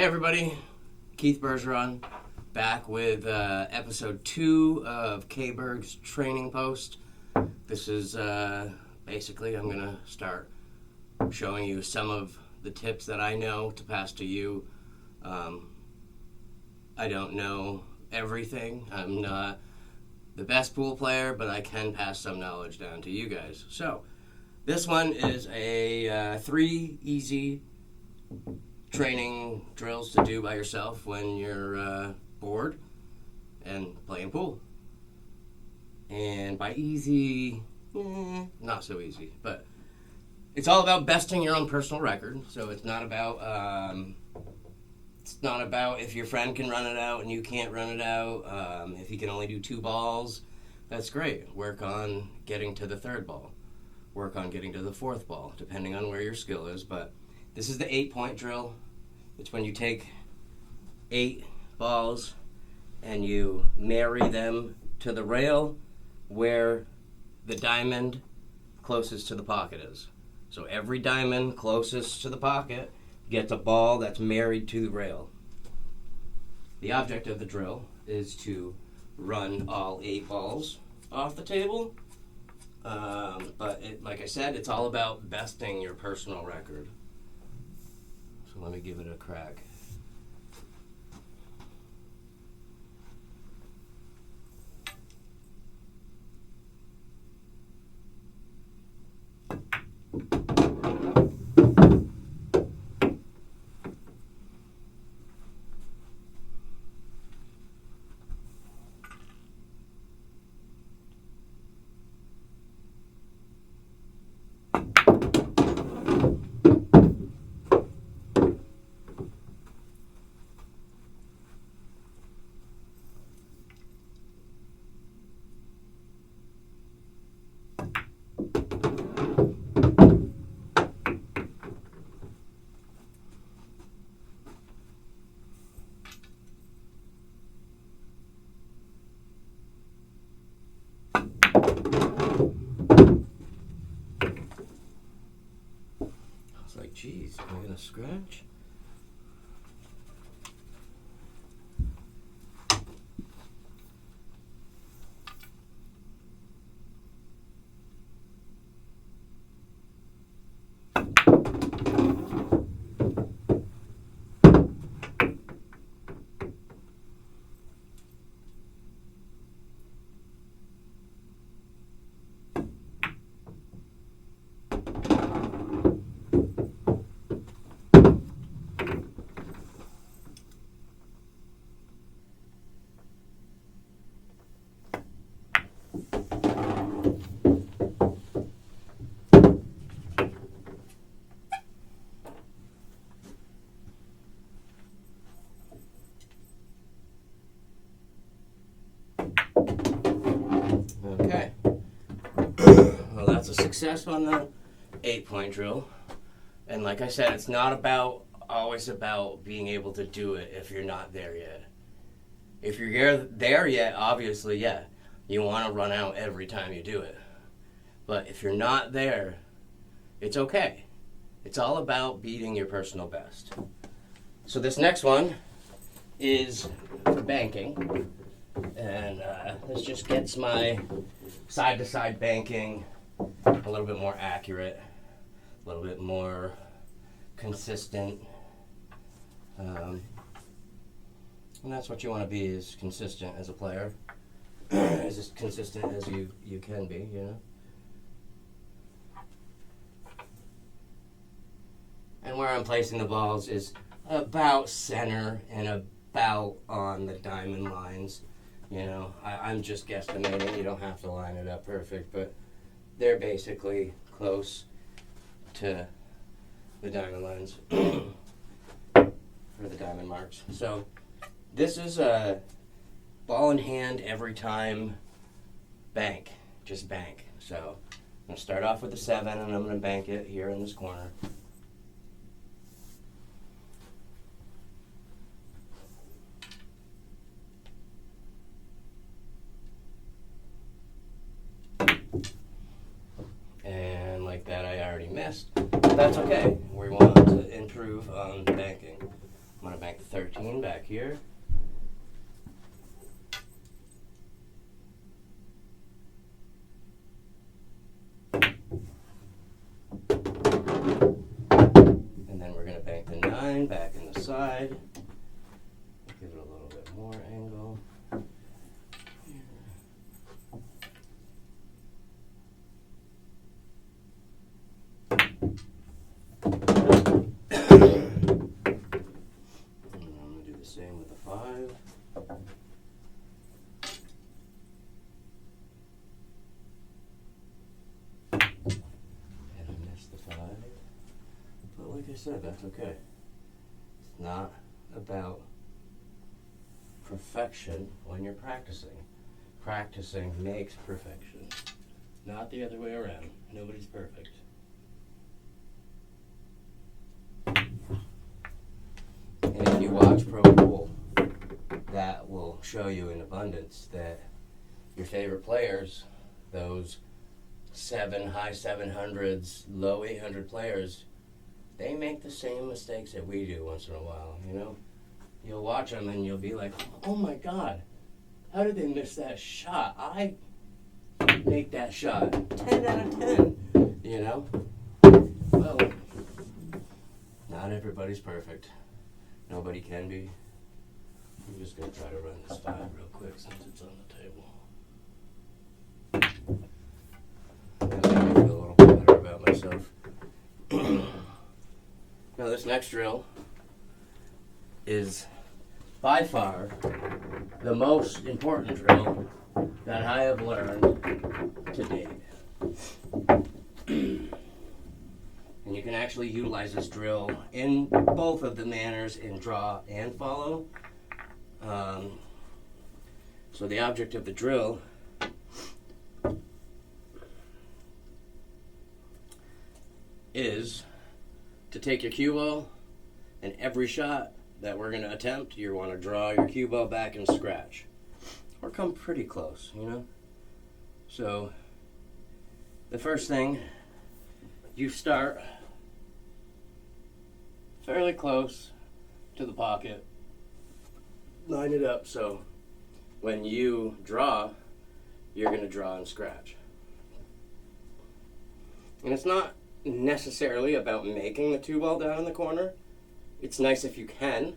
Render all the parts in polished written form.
Hey everybody, Keith Bergeron back with episode 2 of Berg's training post. This is basically I'm going to start showing you some of the tips that I know to pass to you. I don't know everything. I'm not the best pool player, but I can pass some knowledge down to you guys. So this one is a 3 easy training drills to do by yourself when you're bored and playing pool. And by easy, not so easy, but it's all about besting your own personal record. So it's not about if your friend can run it out and you can't run it out. If he can only do 2 balls, that's great. Work on getting to the 3rd ball. Work on getting to the 4th ball, depending on where your skill is. But this is the 8-point drill. It's when you take 8 balls and you marry them to the rail where the diamond closest to the pocket is. So every diamond closest to the pocket gets a ball that's married to the rail. The object of the drill is to run all 8 balls off the table. But like I said, it's all about besting your personal record. So let me give it a crack. Like, geez, am I gonna scratch? Okay. Well, that's a success on the 8-point drill. And like I said, it's not always about being able to do it if you're not there yet. If you're there yet, obviously, yeah, you want to run out every time you do it. But if you're not there, it's okay. It's all about beating your personal best. So this next one is for banking. And this just gets my side-to-side banking a little bit more accurate, a little bit more consistent. And that's what you want to be, is consistent as a player. As consistent as you can be, you know. And where I'm placing the balls is about center and about on the diamond lines. You know, I'm just guesstimating. You don't have to line it up perfect, but they're basically close to the diamond lines or the diamond marks. So this is a ball in hand every time bank, just bank. So I'm going to start off with the 7 and I'm going to bank it here in this corner. And like that, I already missed. That's okay. We want to improve on banking. I'm going to bank the 13 back here. And then we're going to bank the 9 back in the side. Give it a little bit more angle. Same with the 5. And I missed the 5. But like I said, that's okay. It's not about perfection when you're practicing. Practicing makes perfection. Not the other way around. Nobody's perfect. And if you watch Pro Pool, that will show you in abundance that your favorite players, those high 700s, low 800 players, they make the same mistakes that we do once in a while, you know? You'll watch them and you'll be like, oh my God, how did they miss that shot? I make that shot 10 out of 10, you know? Well, not everybody's perfect. Nobody can be. I'm just going to try to run this 5 real quick since it's on the table. That'll make me feel a little better about myself. Now this next drill is by far the most important drill that I have learned to date. And you can actually utilize this drill in both of the manners, in draw and follow. So the object of the drill is to take your cue ball, and every shot that we're going to attempt, you want to draw your cue ball back and scratch. Or come pretty close, you know? So the first thing, you start fairly close to the pocket. Line it up so when you draw, you're going to draw and scratch. And it's not necessarily about making the 2 ball down in the corner. It's nice if you can,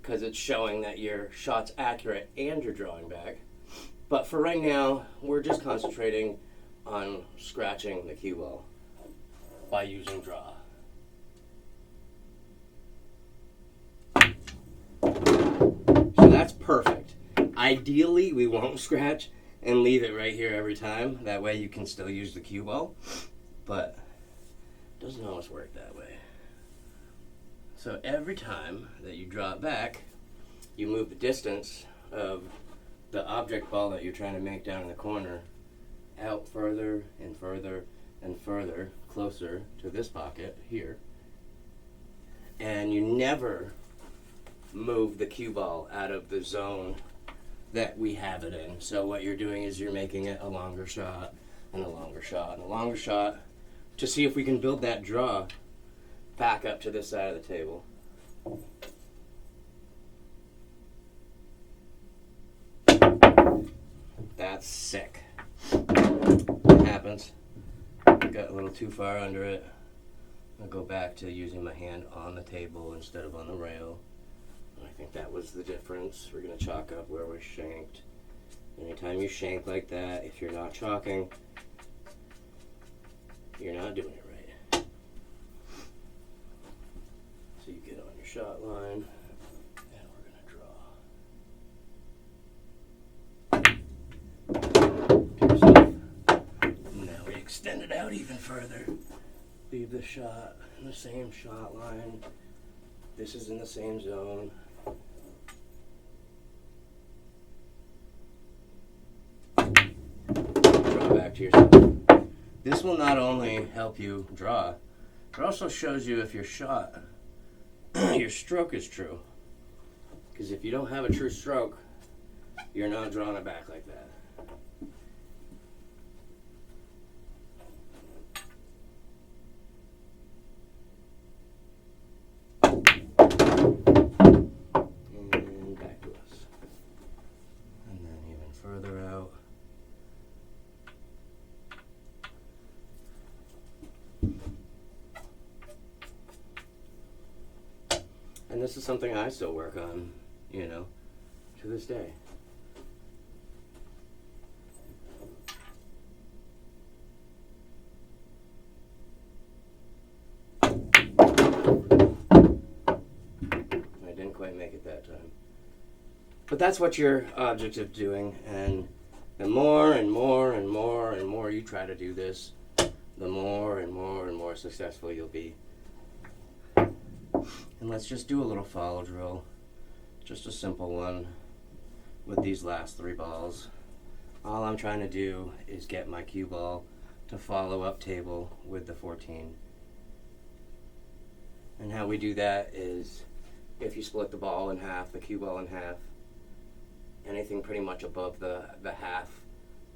because it's showing that your shot's accurate and you're drawing back. But for right now, we're just concentrating on scratching the cue ball by using draw. So that's perfect. Ideally, we won't scratch and leave it right here every time. That way you can still use the cue ball, but it doesn't always work that way. So every time that you draw it back, you move the distance of the object ball that you're trying to make down in the corner out further and further and further, closer to this pocket here. And you never move the cue ball out of the zone that we have it in. So what you're doing is you're making it a longer shot and a longer shot and a longer shot to see if we can build that draw back up to this side of the table. That's sick. What happens? Got a little too far under it. I'll go back to using my hand on the table instead of on the rail. I think that was the difference. We're going to chalk up where we shanked. Anytime you shank like that, if you're not chalking, you're not doing it right. So you get on your shot line, and we're going to draw. To yourself. Now we extend it out even further. Leave the shot in the same shot line. This is in the same zone. Draw back to yourself. This will not only help you draw, it also shows you if your shot, your stroke is true. Because if you don't have a true stroke, you're not drawing it back like that. And this is something I still work on, you know, to this day. I didn't quite make it that time. But that's what your object is doing, and the more and more and more and more you try to do this, the more and more and more successful you'll be. And let's just do a little follow drill, just a simple one with these last 3 balls. All I'm trying to do is get my cue ball to follow up table with the 14. And how we do that is if you split the ball in half, the cue ball in half, anything pretty much above the half,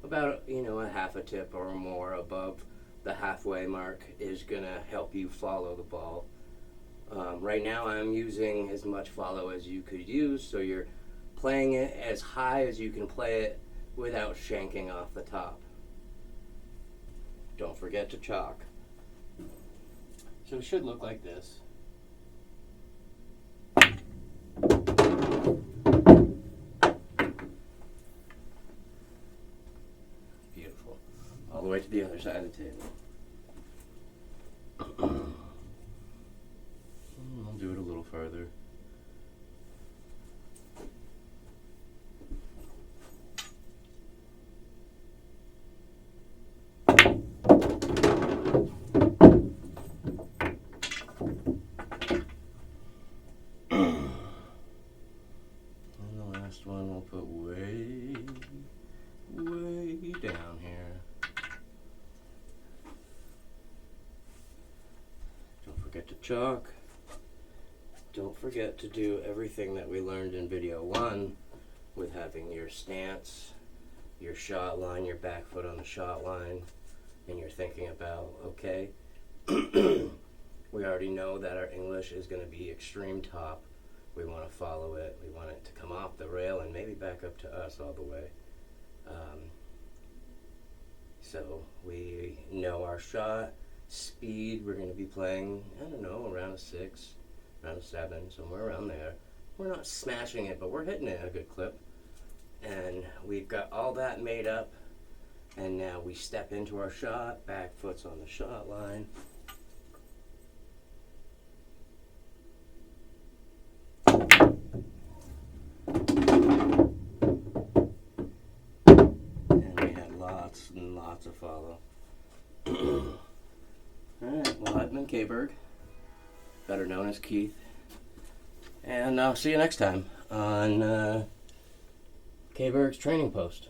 about, you know, a half a tip or more above the halfway mark is gonna help you follow the ball. Right now I'm using as much follow as you could use, so you're playing it as high as you can play it without shanking off the top. Don't forget to chalk. So it should look like this. Beautiful. All the way to the other side of the table. I'll do it a little further. And the last one we'll put way down here. Don't forget to chalk. Don't forget to do everything that we learned in video 1 with having your stance, your shot line, your back foot on the shot line, and you're thinking about, okay, we already know that our English is going to be extreme top. We want to follow it. We want it to come off the rail and maybe back up to us all the way. So we know our shot, speed, we're going to be playing, I don't know, around a 6, around a 7, somewhere around there. We're not smashing it, but we're hitting it at a good clip. And we've got all that made up, and now we step into our shot, back foot's on the shot line. And we had lots and lots of follow. Alright, well, I've been Berg, better known as Keith. And I'll see you next time on Berg's Training Post.